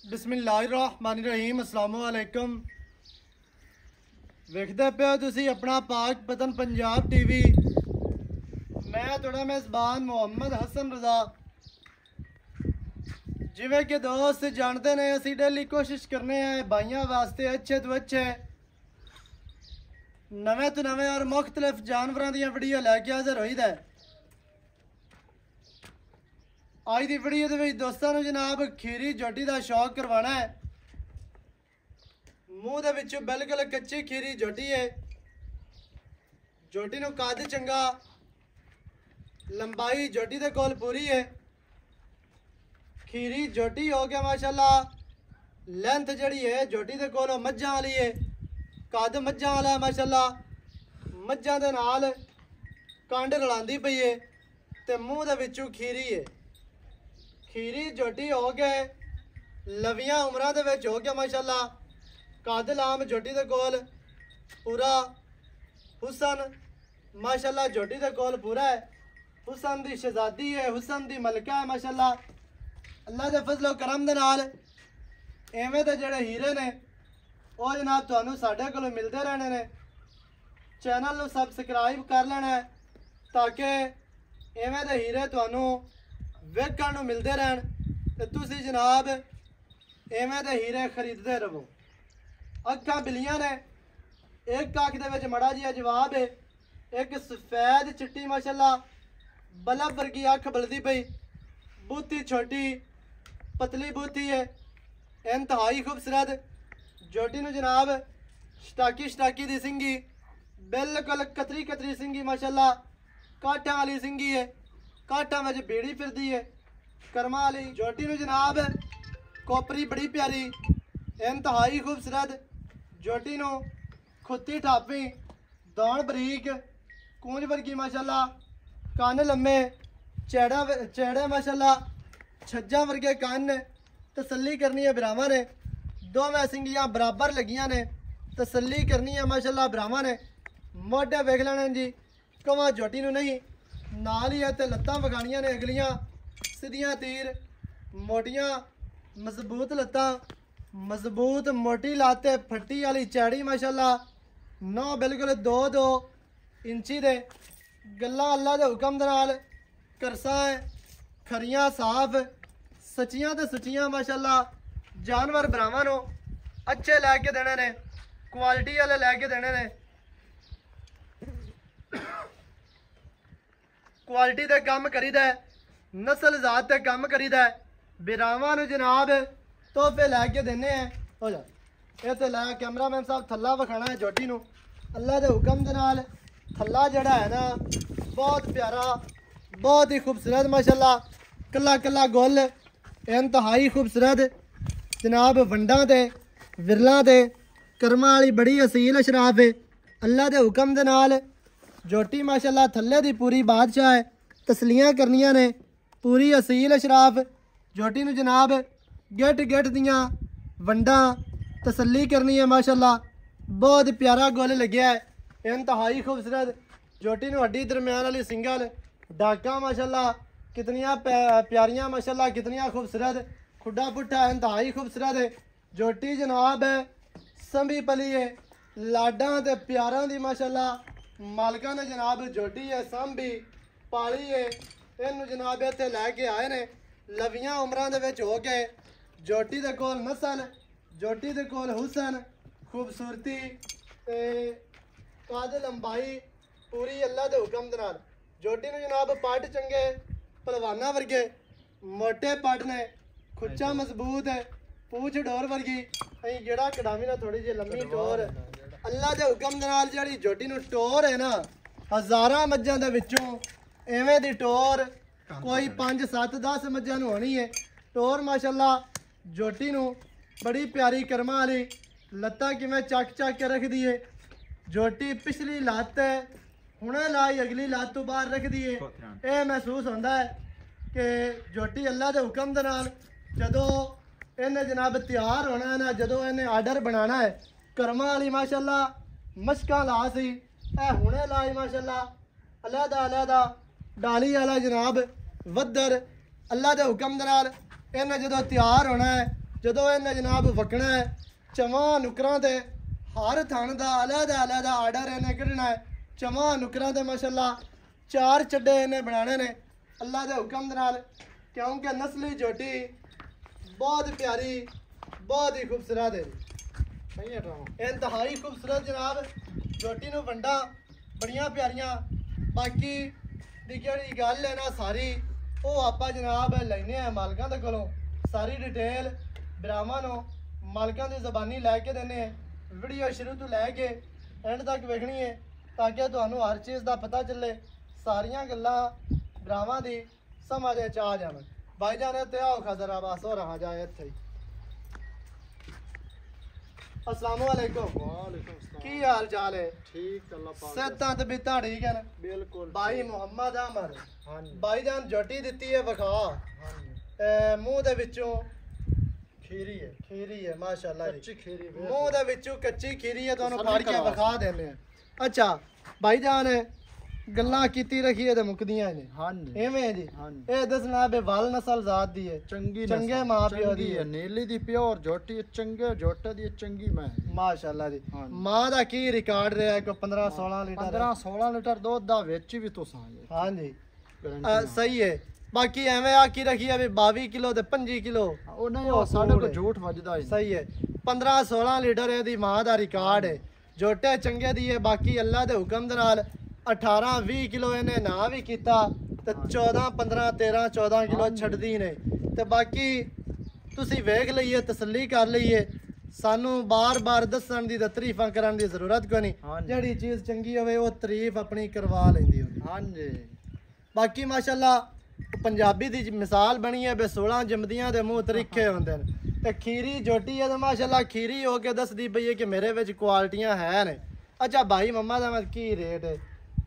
बिस्मिल्लाहिर्रहमानिर्रहीम अस्सलाम वालेकुम। वेखदे पे हो तुसी अपना पाक पतन पंजाब टीवी। मैं थोड़ा मेज़बान मोहम्मद हसन रज़ा। जिवें कि दोस्त जानते ने असी डेली कोशिश करने हैं भाइयों वास्ते अच्छे तो अच्छे नवे तो नवे और मुख्तलिफ जानवरों दी वीडियो लैके हाज़र होई दा। आज की वीडियो के दोस्तों ने जनाब खीरी झोटी का शौक करवाना है। मूँह दे विच बिल्कुल कच्ची खीरी झोटी है। झोटी नूं कद चंगा, लंबाई झोटी दे कोल पूरी है। खीरी झोटी हो गया माशाल्लाह। लेंथ जड़ी है झोटी दे कोल मज्जां वाली है। कद मज्जां वाला माशाल्लाह। मज्जां दे नाल कंड रलांदी पई है ते मूँह दे विचों खीरी है। खीरी झोटी हो गए लवियां उमरां दे विच हो गया माशाल्लाह। कद लाम झोटी दे कोल पूरा। हुसन माशाल्लाह झोटी दे कोल पूरा है। हुसन दी शहजादी है, हुसन दी मलका है माशाल्लाह। अल्लाह दे फजलो करम दे नाल एवें दे जेड़े हीरे ने वो जनाब तुहानू साडे कोलों मिलते रहने ने। चैनल नू सबसक्राइब कर लेना है ताकि एवें दे हीरे तुहानू वेखण नू मिलते रहन ते तुसी जनाब एवें दे हीरे खरीदते रहो। अखां बिलियां ने, एक अख दे विच मड़ा जिहा जवाब है, एक सफेद चिट्टी माशाल्लाह बल्ब वर्गी अख बलदी पई। बूथी छोटी पतली बूथी है, इंतहाई खूबसूरत। झोटी नू जनाब स्टाकी स्टाकी दी सिंगी, बिल्कुल कतरी कतरी सिंगी माशाल्लाह। काठां वाली सिंगी है, काठां विच बेड़ी फिरदी है कर्मा वाली। झोटी नू जनाब कोपरी बड़ी प्यारी, इंतहाई खूबसूरत। झोटी नू खुत्ती ठापी, दौड़ बरीक, कूंज वर्गी माशाल्लाह। कन्न लम्मे, चेड़े माशाल्लाह, छज्जा वर्गे कन्न। तसल्ली करनी है भरावां ने, दोवें सिंगियां बराबर लगियां ने। तसल्ली करनी है माशाल्लाह भरावां ने। मोढे वेख लेने जी, कवां झोटी नू नहीं नाल ही है ते लत्तां वगाणियां ने अगलियां सीधियां तीर, मोटियां मजबूत लत्तां, मजबूत मोटी लाते, फट्टी वाली चैड़ी माशाल्लाह। नौ बिल्कुल 2-2 इंची दे गल्लां अल्लाह दे हुक्म दे नाल करसा है खरियां साफ सच्चियां ते सुच्चियां माशाल्लाह। जानवर भरावां नूं अच्छे लैके देने ने, क्वालिटी वाले लैके देने ने। क्वालिटी दे काम करीदा है, नस्ल जात ते काम करीदा है। बिरावां नूं जनाब तोहफे लैके देने हैं। हो जा ये तो लै कैमरामैन साहब थल्ला विखाना है झोटी नूं अल्लाह दे हुक्म दे नाल। थल्ला जड़ा है ना बहुत प्यारा, बहुत ही खूबसूरत माशाल्लाह। कला कला गोल इंतहाई खूबसूरत जनाब। वंडां ते विरलां ते कर्मां वाली बड़ी असील अशराफ है अल्लाह दे हुक्म दे नाल। झोटी माशाल्लाह थल्ले दी पूरी बादशाह है। तसलियां करनियां ने, पूरी असील अशराफ। झोटी नूं जनाब गेट गेट दियां वंडां तसल्ली करनी है माशाल्लाह। बहुत प्यारा गोल लग्या है, इंतहाई खूबसूरत। झोटी नूं हड्डी दरम्यान वाली सिंगल डाका माशाल्लाह कितनियां प्यारियां माशाल्लाह, कितनियां खूबसूरत। खुड्डा पुट्ठा इंतहाई खूबसूरत है। झोटी जनाब संभी पली है, लाडां ते प्यारां दी माशाल्लाह। मालका ने जनाब झोटी है सांभी पाली है। इनू जनाब इत्थे लैके आए ने लवियां उमरां दे विच हो गए। झोटी दे कोल नस्ल, झोटी दे कोल हुसन, खूबसूरती ते कद लंबाई पूरी अल्लाह दे हुक्म दे नाल। झोटी नूं जनाब पट चंगे पलवाना वर्गे मोटे पट ने, खुच्चा मजबूत है, पूछ डोर वर्गी। अं जेड़ा कडावी ना थोड़ी जी लम्मी टोर अल्लाह दे हुक्म दे नाल जिहड़ी झोटी नूं टोर है ना हज़ारां मज्जां दे विचों एवें दी टोर कोई 5-7-10 मज्जां नूं होनी है। टोर माशाल्लाह झोटी नूं बड़ी प्यारी कर्मां वाली। लत्तां किवें चक चक के रखदी है। झोटी पिछली लत्त है हुणे लाई अगली लत्त तो बाहर रखदी है। यह महसूस होंदा है कि झोटी अल्लाह दे हुक्म दे नाल जदों इन्हें जनाब तैयार होना है ना, जदों इन्हें आर्डर बनाना है कर्मा वाली माशाल्लाह मशकां ला सी हुणे लाई माशाल्लाह। अलहदा अलहदा डाली वाला जनाब वद्दर अल्लाह के हुक्म दे नाल इन्हें जदों तैयार होना है ਜਦੋਂ ਇਹਨੇ ਜਨਾਬ ਵਕਣਾ ਹੈ ਚਵਾਂ ਨੁਕਰਾਂ ਤੇ ਹਰ ਥਣ ਦਾ ਅਲੱਗ-ਅਲੱਗ ਆਰਡਰ ਇਹਨੇ ਕੱਢਣਾ ਹੈ। ਚਵਾਂ ਨੁਕਰਾਂ ਤੇ ਮਾਸ਼ਾਅੱਲਾ 4 ਚੱਡੇ ਇਹਨੇ ਬਣਾਣੇ ਨੇ ਅੱਲਾ ਦੇ ਹੁਕਮ ਦੇ ਨਾਲ, क्योंकि नस्ली झोटी बहुत प्यारी बहुत ही खूबसूरत है, इंतहाई खूबसूरत जनाब। झोटी नूं वंडा बड़ियां प्यारियां। बाकी दी जिहड़ी गल है ना सारी वो आपां जनाब लैने आ मालकां दे कोलों, सारी डिटेल भरावां नूं मालकां दी ज़बानी लैके देने। वीडियो शुरू तो लैके एंड तक वेखनी है ताकि तुहानूं हर चीज़ दा पता चले, सारियां गल्लां भरावां दी समझ आ जान। भाई जान ते आओ खजरा बस हो रहा जाए इत्थे ही। अस्सलाम वालेकुम। वालेकुम अस्सलाम। की हाल चाल है? ठीक अल्लाह पाक। सेहतां ते बिता ठीक है ना? बिल्कुल। भाई मोहम्मद अमर। हां जी। भाई जान झोटी दित्ती है वखा। हां जी। मुंह दे विचों खीरी है। खीरी है माशाअल्लाह। कच्ची खीरी। मुंह दे विचों कच्ची खीरी है, तुहानूं तसल्ली फाड़ के करवा। वखा देने हैं। अच्छा भाई जान गल्लां कीती रखी है ते मुकदियां ने। हां जी। एवें जी हां जी। ਇਹ ਦੱਸਣਾ ਬੇ ਵਾਲ ਨਸਲ ਜ਼ਾਤ ਦੀ ਹੈ, चंगी ਚੰਗੇ नस्ल, ਮਾਂ ਪਿਓ ਦੀ चंगी ਹੈ। है। नीली दी प्योर झोटी है, चंगे झोटे दी चंगी मैं। ਮਾਸ਼ਾਅੱਲਾ ਜੀ। ਹਾਂ ਜੀ। ਮਾਂ ਦਾ ਕੀ ਰਿਕਾਰਡ ਰਿਹਾ? ਕੋਈ 15-16 ਲੀਟਰ 15-16 ਲੀਟਰ ਦੁੱਧ ਦਾ ਵਿੱਚ ਵੀ ਤੁਸਾਂ ਜੀ। ਹਾਂਜੀ ਗਾਰੰਟੀ ਸਹੀ ਹੈ। ਬਾਕੀ ਐਵੇਂ ਆਖੀ ਰੱਖੀ ਆ ਵੀ 22 ਕਿਲੋ ਤੇ 25 ਕਿਲੋ ਉਹ ਨਹੀਂ, ਉਹ ਸਾਡੇ ਕੋਲ ਝੂਠ ਵੱਜਦਾ ਹੀ ਨਹੀਂ। ਸਹੀ ਹੈ। 15-16 ਲੀਟਰ ਇਹਦੀ ਮਾਂ ਦਾ ਰਿਕਾਰਡ ਹੈ। ਜੋਟੇ ਚੰਗੇ ਦੀ ਹੈ। ਬਾਕੀ ਅੱਲਾ ਦੇ ਹੁਕਮ ਦੇ ਨਾਲ 18-20 ਕਿਲੋ ਇਹਨੇ ਨਾ ਵੀ ਕੀਤਾ ਤੇ 14-15-13-14 ਕਿਲੋ ਛੱਡਦੀ ਨੇ। ਤੇ ਬਾਕੀ ਤੁਸੀਂ ਵੇਖ ਲਈਏ, ਤਸੱਲੀ ਕਰ ਲਈਏ, ਸਾਨੂੰ ਬਾਰ-ਬਾਰ ਦੱਸਣ ਦੀ ਤੇ ਤਾਰੀਫਾਂ ਕਰਨ ਦੀ ਜ਼ਰੂਰਤ ਕੋਈ ਨਹੀਂ। ਹਾਂਜੀ। ਜਿਹੜੀ ਚੀਜ਼ ਚੰਗੀ ਹੋਵੇ ਉਹ ਤਾਰੀਫ ਆਪਣੀ ਕਰਵਾ ਲੈਂਦੀ ਹੁੰਦੀ। हां जी। ਬਾਕੀ ਮਾਸ਼ਾਅੱਲਾ ਪੰਜਾਬੀ ਦੀ ਮਿਸਾਲ ਬਣੀ ਹੈ ਬੇ 16 ਜੰਮਦੀਆਂ ਦੇ ਮੂੰਹ ਤਰੀਕੇ ਹੁੰਦੇ ਨੇ। ਤੇ ਖੀਰੀ ਜੋਟੀ ਹੈ ਤੇ ਮਾਸ਼ਾਅੱਲਾ ਖੀਰੀ ਹੋ ਕੇ ਦੱਸਦੀ ਪਈ ਹੈ ਕਿ ਮੇਰੇ ਵਿੱਚ ਕੁਆਲਿਟੀਆਂ ਹੈ ਨੇ। ਅੱਛਾ ਭਾਈ ਮੰਮਾ ਦਾ ਮੈਂ ਕੀ ਰੇਟ ਹੈ?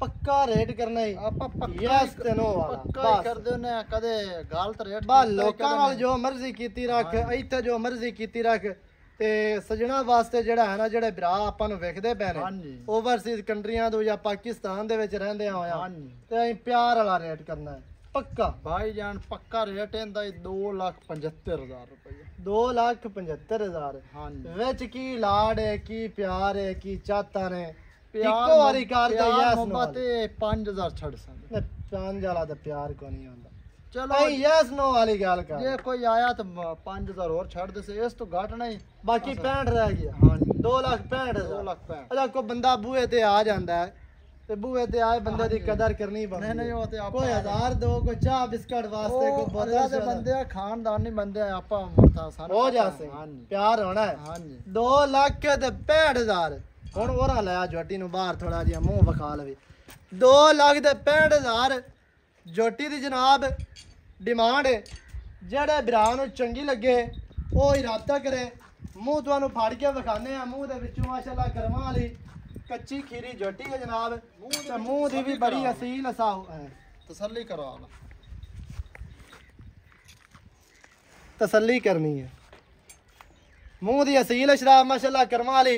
ਪੱਕਾ ਰੇਟ ਕਰਨਾ ਹੀ ਆਪਾਂ ਪੱਕਾ ਯੈਸ ਤੇ ਨੋ ਵਾਲਾ ਪੱਕਾ ਹੀ ਕਰਦੇ ਨੇ, ਕਦੇ ਗਲਤ ਰੇਟ ਬਸ ਲੋਕਾਂ ਨਾਲ ਜੋ ਮਰਜ਼ੀ ਕੀਤੀ ਰੱਖ, ਇੱਥੇ ਜੋ ਮਰਜ਼ੀ ਕੀਤੀ ਰੱਖ। ਤੇ ਸਜਣਾ ਵਾਸਤੇ ਜਿਹੜਾ ਹੈ ਨਾ, ਜਿਹੜੇ ਭਰਾ ਆਪਾਂ ਨੂੰ ਵੇਖਦੇ ਪਏ ਨੇ ਹਾਂਜੀ। ਓਵਰਸੀਜ਼ ਕੰਟਰੀਆਂ ਤੋਂ ਜਾਂ ਪਾਕਿਸਤਾਨ ਦੇ ਵਿੱਚ ਰਹਿੰਦੇ ਹੋਇਆ, ਹਾਂਜੀ। ਤੇ ਅਸੀਂ ਪਿਆਰ ਵਾਲਾ ਰੇਟ ਕਰਨਾ ਹੈ ਪੱਕਾ। ਭਾਈ ਜਾਨ ਪੱਕਾ ਰੇਟ ਇਹਦਾ 2,75,000 ਰੁਪਏ। 2,75,000 ਹਾਂਜੀ। ਵਿੱਚ ਕੀ ਲਾੜ ਹੈ, ਕੀ ਪਿਆਰ ਹੈ, ਕੀ ਚਾਹਤਾਂ ਨੇ? ਪਿਆਰ ਇੱਕੋ ਵਾਰੀ ਕਰ ਦੇ ਯੈਸ ਨੋ। ਮੁਹੱਬਤ 5,000 ਛੱਡ ਸਕਦੇ। ਚਾਂਜ ਵਾਲਾ ਤਾਂ ਪਿਆਰ ਕੋ ਨਹੀਂ ਹੁੰਦਾ। ਚਲੋ ਨਹੀਂ ਯੈਸ ਨੋ ਵਾਲੀ ਗੱਲ ਕਰ। ਜੇ ਕੋਈ ਆਇਆ ਤਾਂ 5,000 ਹੋਰ ਛੱਡ ਦੇ ਸੇ, ਇਸ ਤੋਂ ਘੱਟ ਨਹੀਂ। ਬਾਕੀ 65 ਰਹਿ ਗਿਆ। ਹਾਂਜੀ। 2,65,000। 2,65,000। ਅੱਛਾ ਕੋਈ ਬੰਦਾ ਬੂਹੇ ਤੇ ਆ ਜਾਂਦਾ ਹੈ ਤੇ ਬੂਹੇ ਤੇ ਆਏ ਬੰਦੇ ਦੀ ਕਦਰ ਕਰਨੀ ਬਣਦੀ। ਨਹੀਂ ਨਹੀਂ, ਉਹ ਤੇ ਆਪਾਂ ਕੋਈ 1000 ਦੋ, ਕੋਈ ਚਾਹ ਬਿਸਕਟ ਵਾਸਤੇ, ਕੋਈ ਉਹ ਬੋਤਲ ਅੱਲਾ ਦੇ ਬੰਦੇ ਆ, ਖਾਨਦਾਨੀ ਬੰਦੇ ਆ, ਆਪਾਂ ਮਰਤਾ ਸਾਨੂੰ ਹੋ ਪਤਾ ਜਾ ਹੈ। ਸੇ ਹਾਂਜੀ ਪਿਆਰ ਹੋਣਾ ਹੈ। ਹਾਂਜੀ। 2,65,000। ਹੁਣ ਉਹਰਾ ਲਿਆ ਜੋਟੀ ਨੂੰ ਬਾਹਰ ਥੋੜਾ ਜਿਹਾ ਮੂੰਹ ਵਿਖਾ ਲਵੇ। 2,65,000 ਜੋਟੀ ਦੀ ਜਨਾਬ ਡਿਮਾਂਡ ਹੈ। ਜਿਹੜੇ ਭਰਾ ਨੂੰ ਚੰਗੀ ਲੱਗੇ ਉਹ ਹੀ ਰਾਬਤਾ ਕਰੇ। ਮੂੰਹ ਤੁਹਾਨੂੰ ਫੜ ਕੇ ਵਿਖਾਣੇ ਆ। ਮੂੰਹ ਦੇ ਵਿੱਚੋਂ ਮਾਸ਼ਾਅੱਲਾ ਕਰਮਾਂ ਵਾਲੀ ਕੱਚੀ ਖੀਰੀ ਜੋਟੀ ਹੈ ਜਨਾਬ। ਤੇ ਮੂੰਹ ਦੀ ਵੀ ਬੜੀ ਅਸੀਲ ਅਸਾਹ ਹੈ। ਤਸੱਲੀ ਕਰਵਾ ਲਾ। ਤਸੱਲੀ ਕਰਨੀ ਹੈ। ਮੂੰਹ ਦੀ ਅਸੀਲ ਅਸ਼ਰਾਬ ਮਾਸ਼ਾਅੱਲਾ ਕਰਮਾਂ ਵਾਲੀ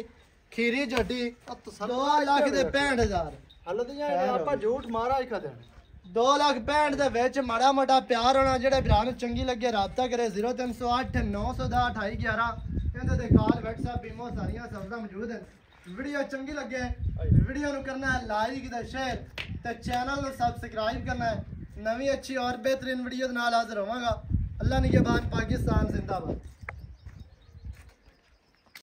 ਖੀਰੀ ਜੋਟੀ 2,65,000। ਹਲਦੀਆਂ ਆਪਾਂ ਝੂਠ ਮਾਰਾ ਹੀ ਕਦੇ। 2,65,000 ਦੇ ਵਿੱਚ ਮਾੜਾ ਮੋਟਾ ਪਿਆਰ ਹੋਣਾ। ਜਿਹੜੇ ਭਰਾ ਨੂੰ ਚੰਗੀ ਲੱਗੇ ਰਾਬਤਾ ਕਰੇ। 0308 910 2811 ਇਹਦੇ ਤੇ ਕਾਲ WhatsApp ਬੀਮੋ ਸਾਰੀਆਂ ਸਹੂਲਤਾਂ ਮੌਜੂਦ ਹਨ। ਵੀਡੀਓ ਚੰਗੀ ਲੱਗੇ ਵੀਡੀਓ ਨੂੰ ਕਰਨਾ ਹੈ ਲਾਈਕ ਤੇ ਸ਼ੇਅਰ ਤੇ ਚੈਨਲ ਨੂੰ ਸਬਸਕ੍ਰਾਈਬ ਕਰਨਾ ਹੈ। ਨਵੀਂ ਅੱਛੀ ਔਰ ਬਿਹਤਰੀਨ ਵੀਡੀਓ ਦੇ ਨਾਲ ਹਾਜ਼ਰ ਹੋਵਾਂਗਾ। ਅੱਲਾ ਨਿਗਹਿਬਾਨ। ਪਾਕਿस्तान जिंदाबाद।